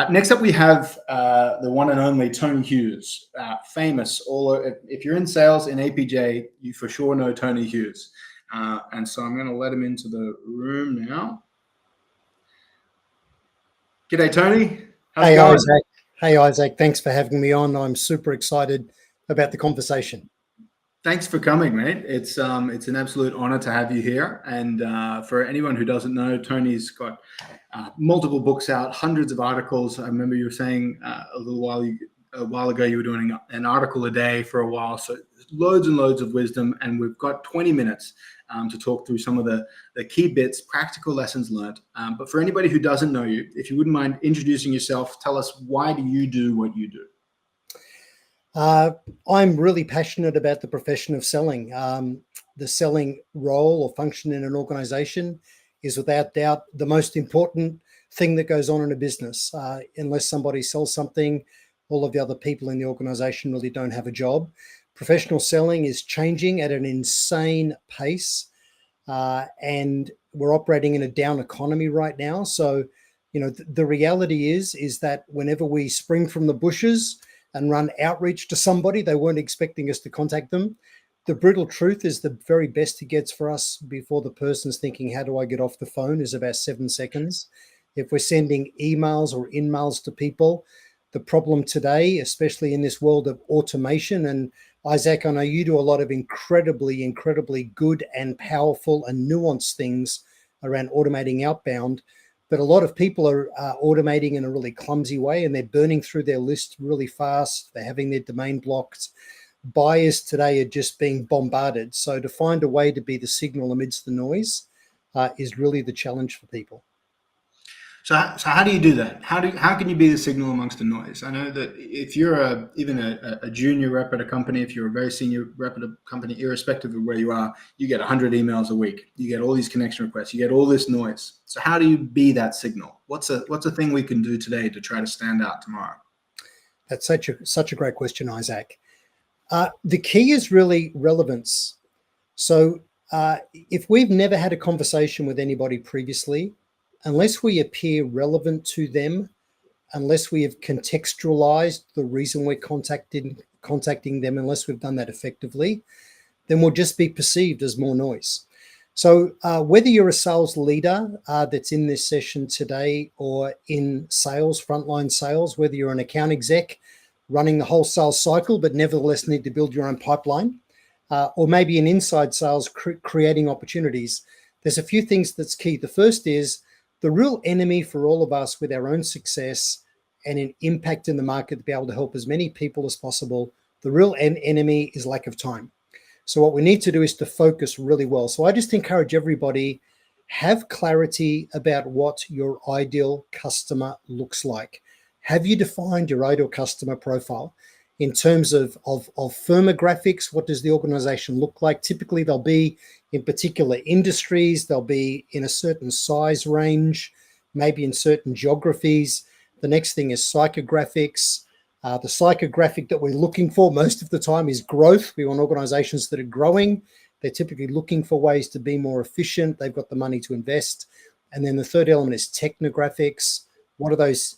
Next up, we have the one and only Tony Hughes, famous. If you're in sales in APJ, you for sure know Tony Hughes. And so I'm going to let him into the room now. G'day, Tony. How's it going? Isaac. Hey, Isaac. Thanks for having me on. I'm super excited about the conversation. Thanks for coming, mate. It's an absolute honor to have you here. And for anyone who doesn't know, Tony's got multiple books out, hundreds of articles. I remember you were saying a while ago you were doing an article a day for a while. So loads and loads of wisdom. And we've got 20 minutes to talk through some of the key bits, practical lessons learned. But for anybody who doesn't know you, if you wouldn't mind introducing yourself, tell us, why do you do what you do? I'm really passionate about the profession of selling. The selling role or function in an organization is without doubt the most important thing that goes on in a business. Unless somebody sells something, all of the other people in the organization really don't have a job. Professional selling is changing at an insane pace, and we're operating in a down economy right now. So, the reality is that whenever we spring from the bushes and run outreach to somebody, they weren't expecting us to contact them. The brutal truth is the very best it gets for us before the person's thinking, how do I get off the phone, is about 7 seconds. If we're sending emails or in-mails to people, the problem today, especially in this world of automation, and Isaac, I know you do a lot of incredibly, incredibly good and powerful and nuanced things around automating outbound. But a lot of people are automating in a really clumsy way, and they're burning through their list really fast. They're having their domain blocked. Buyers today are just being bombarded. So to find a way to be the signal amidst the noise is really the challenge for people. So how do you do that? How can you be the signal amongst the noise? I know that if you're even a junior rep at a company, if you're a very senior rep at a company, irrespective of where you are, you get 100 emails a week. You get all these connection requests. You get all this noise. So how do you be that signal? What's a thing we can do today to try to stand out tomorrow? That's such a great question, Isaac. The key is really relevance. So if we've never had a conversation with anybody previously, unless we appear relevant to them, unless we have contextualized the reason we're contacting them, unless we've done that effectively, then we'll just be perceived as more noise. So whether you're a sales leader that's in this session today, or in sales, frontline sales, whether you're an account exec running the whole sales cycle, but nevertheless need to build your own pipeline, or maybe in inside sales creating opportunities, there's a few things that's key. The first is, the real enemy for all of us with our own success and an impact in the market to be able to help as many people as possible, the real enemy is lack of time. So what we need to do is to focus really well. So I just encourage everybody, have clarity about what your ideal customer looks like. Have you defined your ideal customer profile? In terms of firmographics, what does the organization look like? Typically, they'll be in particular industries. They'll be in a certain size range, maybe in certain geographies. The next thing is psychographics. The psychographic that we're looking for most of the time is growth. We want organizations that are growing. They're typically looking for ways to be more efficient. They've got the money to invest. And then the third element is technographics. What are those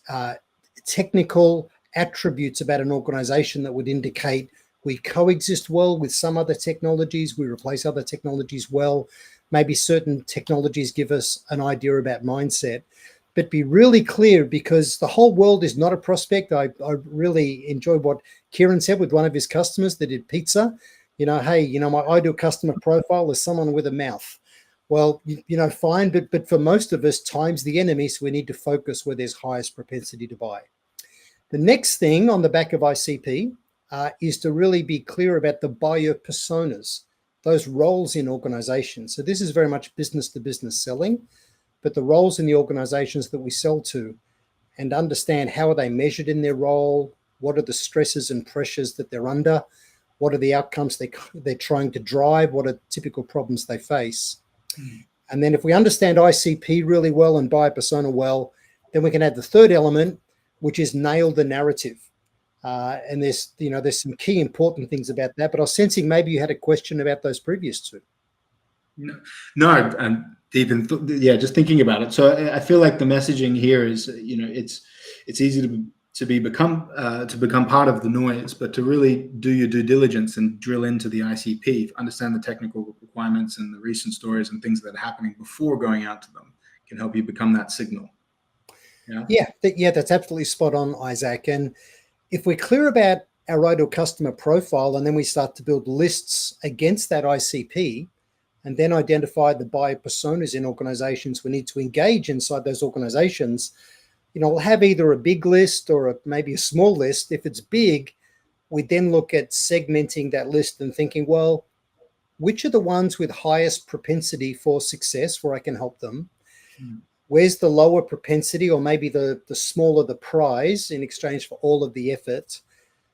technical attributes about an organization that would indicate we coexist well with some other technologies, we replace other technologies well, maybe certain technologies give us an idea about mindset. But be really clear, because the whole world is not a prospect. I really enjoyed what Kieran said with one of his customers that did pizza. Hey, my ideal customer profile is someone with a mouth. Well, fine, but for most of us, time's the enemy, so we need to focus where there's highest propensity to buy. The next thing on the back of ICP is to really be clear about the buyer personas, those roles in organizations. So this is very much business-to-business selling, but the roles in the organizations that we sell to, and understand how are they measured in their role, what are the stresses and pressures that they're under, what are the outcomes they're trying to drive, what are typical problems they face. And then if we understand ICP really well and buyer persona well, then we can add the third element, which is nail the narrative. And there's some key important things about that, but I was sensing maybe you had a question about those previous two. No, and even just thinking about it. So I feel like the messaging here is, it's easy to become part of the noise, but to really do your due diligence and drill into the ICP, understand the technical requirements and the recent stories and things that are happening before going out to them can help you become that signal. Yeah, that's absolutely spot on, Isaac. And if we're clear about our ideal customer profile, and then we start to build lists against that ICP, and then identify the buyer personas in organizations we need to engage inside those organizations, we'll have either a big list or maybe a small list. If it's big, we then look at segmenting that list and thinking, well, which are the ones with highest propensity for success where I can help them? Where's the lower propensity, or maybe the smaller the prize in exchange for all of the effort?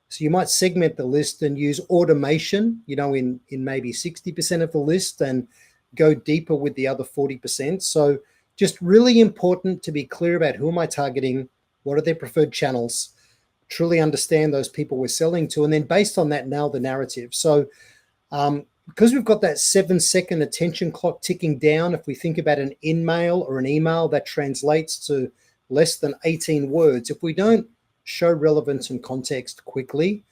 So you might segment the list and use automation, in maybe 60% of the list, and go deeper with the other 40%. So just really important to be clear about who am I targeting, what are their preferred channels, truly understand those people we're selling to, and then based on that, nail the narrative. So because we've got that 7-second attention clock ticking down, if we think about an in-mail or an email that translates to less than 18 words, if we don't show relevance and context quickly,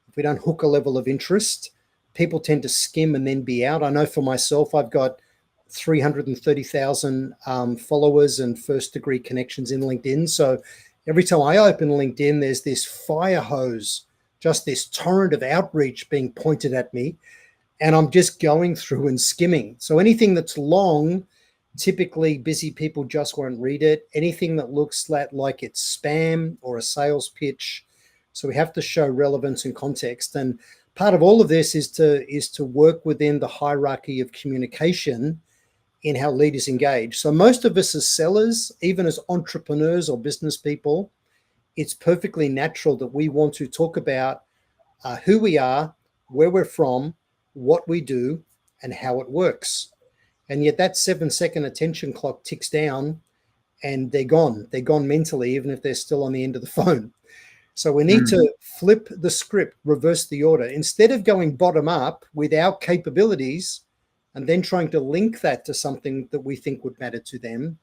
if we don't hook a level of interest, people tend to skim and then be out. I know for myself, I've got 330,000 followers and first-degree connections in LinkedIn. So every time I open LinkedIn, there's this fire hose, just this torrent of outreach being pointed at me, and I'm just going through and skimming. So anything that's long, typically busy people just won't read it. Anything that looks like it's spam or a sales pitch. So we have to show relevance and context. And part of all of this is to work within the hierarchy of communication in how leaders engage. So most of us as sellers, even as entrepreneurs or business people, it's perfectly natural that we want to talk about who we are, where we're from, what we do, and how it works. And yet that 7-second attention clock ticks down and they're gone. They're gone mentally, even if they're still on the end of the phone. So we need to flip the script, reverse the order. Instead of going bottom up with our capabilities and then trying to link that to something that we think would matter to them,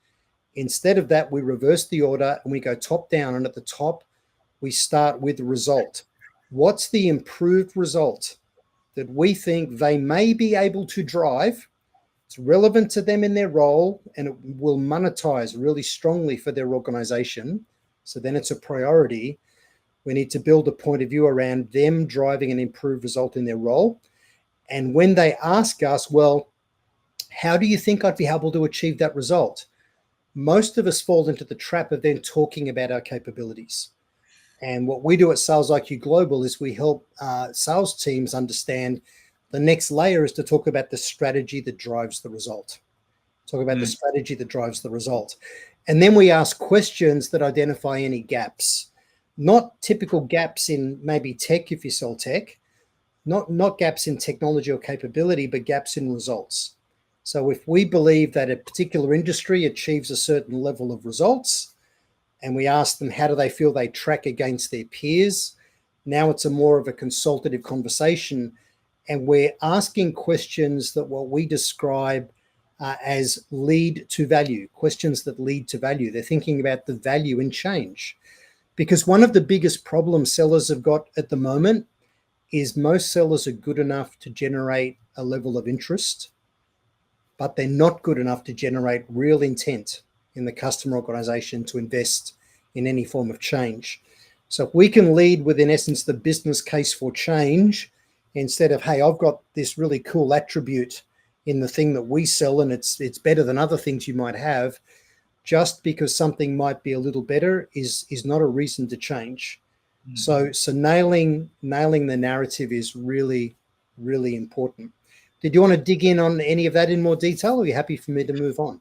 instead of that, we reverse the order and we go top down. And at the top, we start with the result. What's the improved result that we think they may be able to drive? It's relevant to them in their role, and it will monetize really strongly for their organization. So then it's a priority. We need to build a point of view around them driving an improved result in their role. And when they ask us, well, how do you think I'd be able to achieve that result? Most of us fall into the trap of then talking about our capabilities. And what we do at Sales IQ Global is we help sales teams understand the next layer is to talk about the strategy that drives the result. Talk about the strategy that drives the result. And then we ask questions that identify any gaps, not typical gaps in maybe tech if you sell tech, not gaps in technology or capability, but gaps in results. So if we believe that a particular industry achieves a certain level of results, and we ask them how do they feel they track against their peers, now it's a more of a consultative conversation. And we're asking questions that what we describe as lead to value, questions that lead to value. They're thinking about the value in change. Because one of the biggest problems sellers have got at the moment is most sellers are good enough to generate a level of interest, but they're not good enough to generate real intent in the customer organization to invest in any form of change. So if we can lead with, in essence, the business case for change, instead of, hey, I've got this really cool attribute in the thing that we sell and it's better than other things you might have, just because something might be a little better is not a reason to change. So nailing the narrative is really, really important. Did you want to dig in on any of that in more detail, or are you happy for me to move on?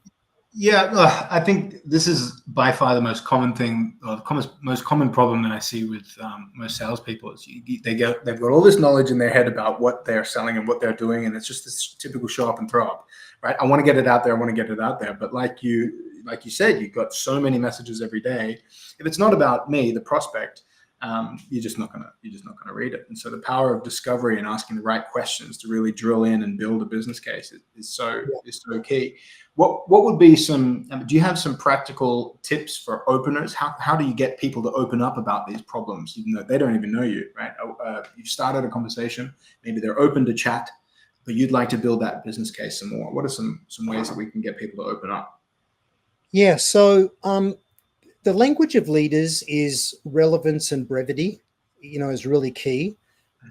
Yeah, I think this is by far the most common thing, or the most common problem that I see with most salespeople is they've got all this knowledge in their head about what they're selling and what they're doing, and it's just this typical show up and throw up, right? I want to get it out there. I want to get it out there. But like you said, you've got so many messages every day. If it's not about me, the prospect, you're just not gonna read it. And so the power of discovery and asking the right questions to really drill in and build a business case is so key. What would be some? Do you have some practical tips for openers? How do you get people to open up about these problems, even though they don't even know you, right? You've started a conversation, maybe they're open to chat, but you'd like to build that business case some more. What are some ways that we can get people to open up? Yeah, so the language of leaders is relevance and brevity, is really key.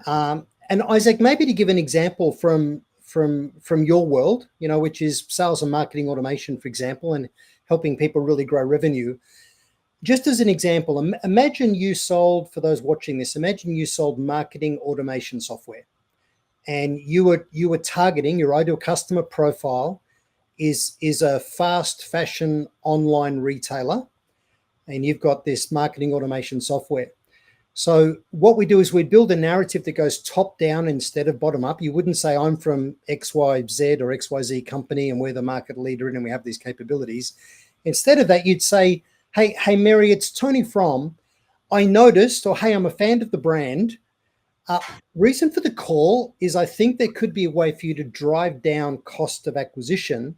And Isaac, maybe to give an example from your world, which is sales and marketing automation, for example, and helping people really grow revenue. Just as an example, imagine you sold, for those watching this, imagine you sold marketing automation software, and you were targeting your ideal customer profile is a fast fashion online retailer, and you've got this marketing automation software. So what we do is we build a narrative that goes top down instead of bottom up. You wouldn't say I'm from XYZ or XYZ company and we're the market leader and we have these capabilities. Instead of that, you'd say, hey, Mary, it's Tony from, I noticed, or hey, I'm a fan of the brand. Reason for the call is I think there could be a way for you to drive down cost of acquisition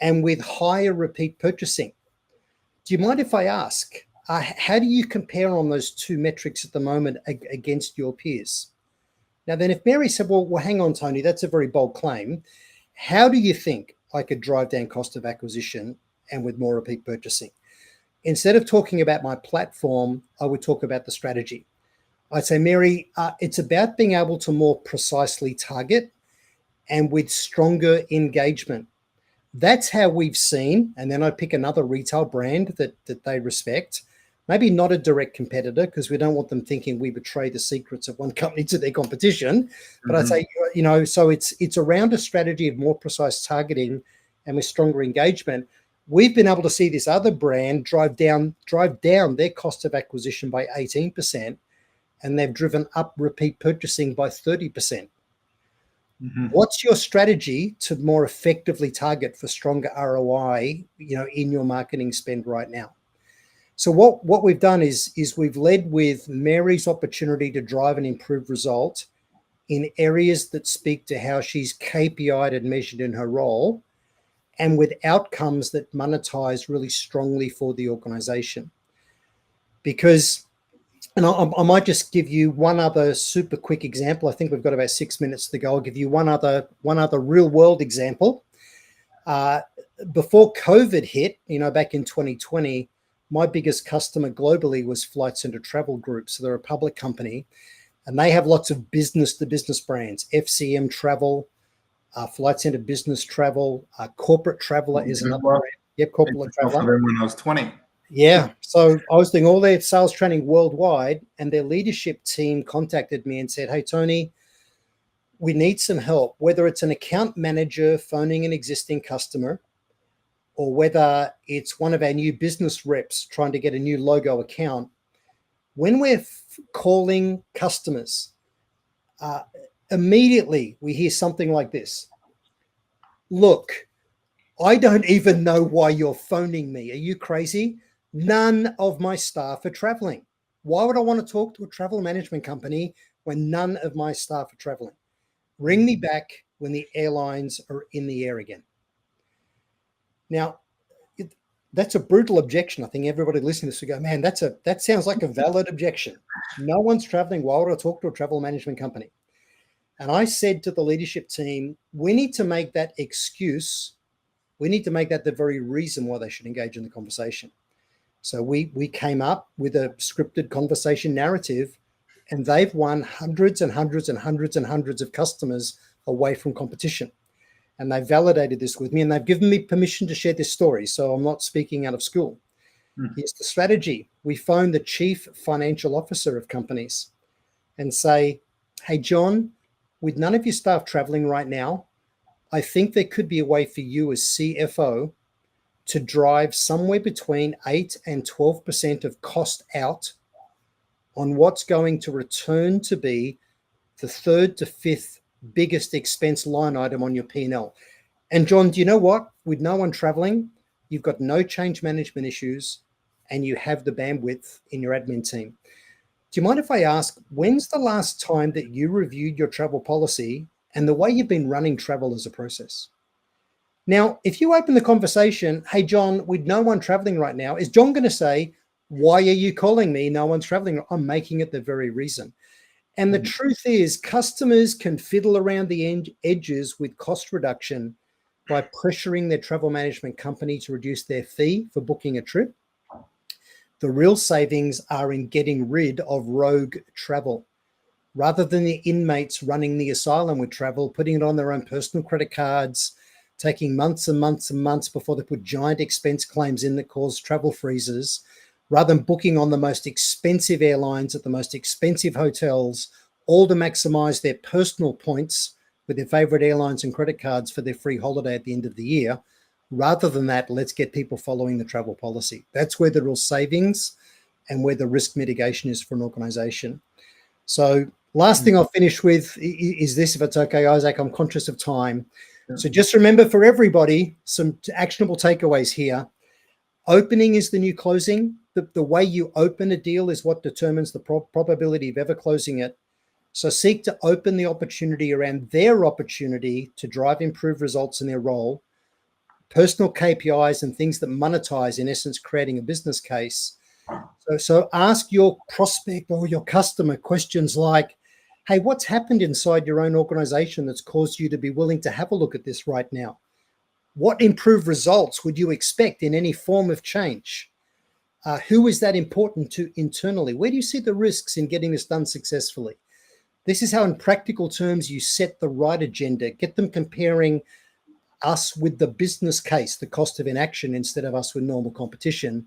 and with higher repeat purchasing. Do you mind if I ask, how do you compare on those two metrics at the moment against your peers? Now, then if Mary said, well, hang on, Tony, that's a very bold claim. How do you think I could drive down cost of acquisition and with more repeat purchasing? Instead of talking about my platform, I would talk about the strategy. I'd say, Mary, it's about being able to more precisely target and with stronger engagement. That's how we've seen, and then I pick another retail brand that they respect, maybe not a direct competitor because we don't want them thinking we betray the secrets of one company to their competition. But I'd say, so it's around a strategy of more precise targeting and with stronger engagement. We've been able to see this other brand drive down their cost of acquisition by 18%, and they've driven up repeat purchasing by 30%. What's your strategy to more effectively target for stronger ROI, in your marketing spend right now? So what we've done is we've led with Mary's opportunity to drive an improved result in areas that speak to how she's KPI'd and measured in her role, and with outcomes that monetize really strongly for the organization. Because, and I might just give you one other super quick example. I think we've got about 6 minutes to go. I'll give you one other real world example. Before COVID hit, back in 2020, my biggest customer globally was Flight Centre Travel Group. So they're a public company, and they have lots of business to business brands, FCM Travel, Flight Centre Business Travel, Corporate Traveller is another brand. Yep, Corporate Traveller. When I was 20. Yeah. So I was doing all their sales training worldwide, and their leadership team contacted me and said, hey, Tony, we need some help, whether it's an account manager phoning an existing customer, or whether it's one of our new business reps trying to get a new logo account. When we're calling customers, immediately we hear something like this. Look, I don't even know why you're phoning me. Are you crazy? None of my staff are traveling. Why would I want to talk to a travel management company when none of my staff are traveling? Ring me back when the airlines are in the air again. Now, that's a brutal objection. I think everybody listening to this will go, man, that sounds like a valid objection. No one's traveling. Why would I talk to a travel management company? And I said to the leadership team, we need to make that excuse. We need to make that the very reason why they should engage in the conversation. So we came up with a scripted conversation narrative, and they've won hundreds and hundreds and hundreds and hundreds of customers away from competition. And they validated this with me, and they've given me permission to share this story. So I'm not speaking out of school. Here's the strategy. We phone the chief financial officer of companies and say, hey, John, with none of your staff traveling right now, I think there could be a way for you as CFO to drive somewhere between 8 and 12% of cost out on what's going to return to be the third to fifth biggest expense line item on your P&L. And John, do you know what? With no one traveling, you've got no change management issues, and you have the bandwidth in your admin team. Do you mind if I ask, when's the last time that you reviewed your travel policy and the way you've been running travel as a process? Now, if you open the conversation, hey, John, with no one traveling right now, is John going to say, why are you calling me? No one's traveling. I'm making it the very reason. And the truth is, customers can fiddle around the edges with cost reduction by pressuring their travel management company to reduce their fee for booking a trip. The real savings are in getting rid of rogue travel. Rather than the inmates running the asylum with travel, putting it on their own personal credit cards, taking months and months and months before they put giant expense claims in that cause travel freezes, rather than booking on the most expensive airlines at the most expensive hotels, all to maximize their personal points with their favorite airlines and credit cards for their free holiday at the end of the year. Rather than that, let's get people following the travel policy. That's where the real savings and where the risk mitigation is for an organization. So last thing I'll finish with is this, if it's okay, Isaac, I'm conscious of time. Yeah. So just remember, for everybody, some actionable takeaways here. Opening is the new closing. The way you open a deal is what determines the probability of ever closing it. So seek to open the opportunity around their opportunity to drive improved results in their role. Personal KPIs and things that monetize, in essence, creating a business case. So ask your prospect or your customer questions like, hey, what's happened inside your own organization that's caused you to be willing to have a look at this right now? What improved results would you expect in any form of change? Who is that important to internally? Where do you see the risks in getting this done successfully? This is how, in practical terms, you set the right agenda. Get them comparing us with the business case, the cost of inaction, instead of us with normal competition.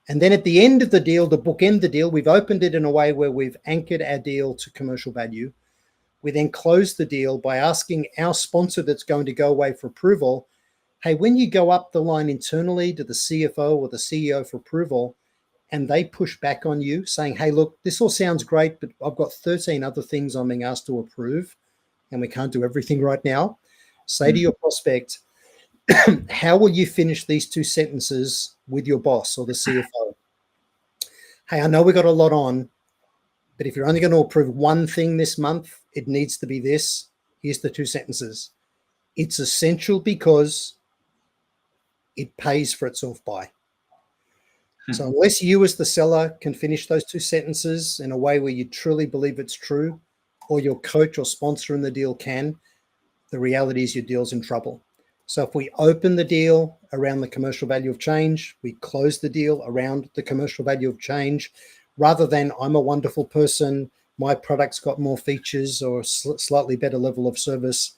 And then at the end of the deal, to bookend the deal, we've opened it in a way where we've anchored our deal to commercial value. We then close the deal by asking our sponsor that's going to go away for approval, hey, when you go up the line internally to the CFO or the CEO for approval, and they push back on you saying, hey, look, this all sounds great, but I've got 13 other things I'm being asked to approve, and we can't do everything right now. Say to your prospect, how will you finish these 2 sentences with your boss or the CFO? Hey, I know we got a lot on, but if you're only going to approve one thing this month, it needs to be this. Here's the 2 sentences. It's essential because it pays for itself by. So unless you as the seller can finish those 2 sentences in a way where you truly believe it's true, or your coach or sponsor in the deal can, the reality is your deal's in trouble. So if we open the deal around the commercial value of change, we close the deal around the commercial value of change, rather than I'm a wonderful person, my product's got more features or slightly better level of service,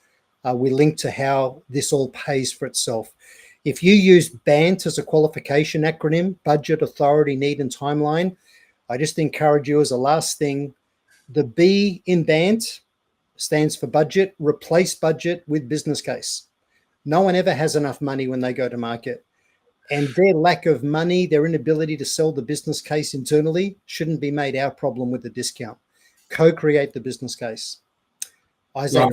we link to how this all pays for itself. If you use BANT as a qualification acronym, budget, authority, need, and timeline, I just encourage you as a last thing, the B in BANT stands for budget. Replace budget with business case. No one ever has enough money when they go to market. And their lack of money, their inability to sell the business case internally shouldn't be made our problem with the discount. Co-create the business case. Isaac,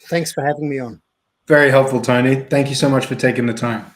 thanks for having me on. Very helpful, Tony. Thank you so much for taking the time.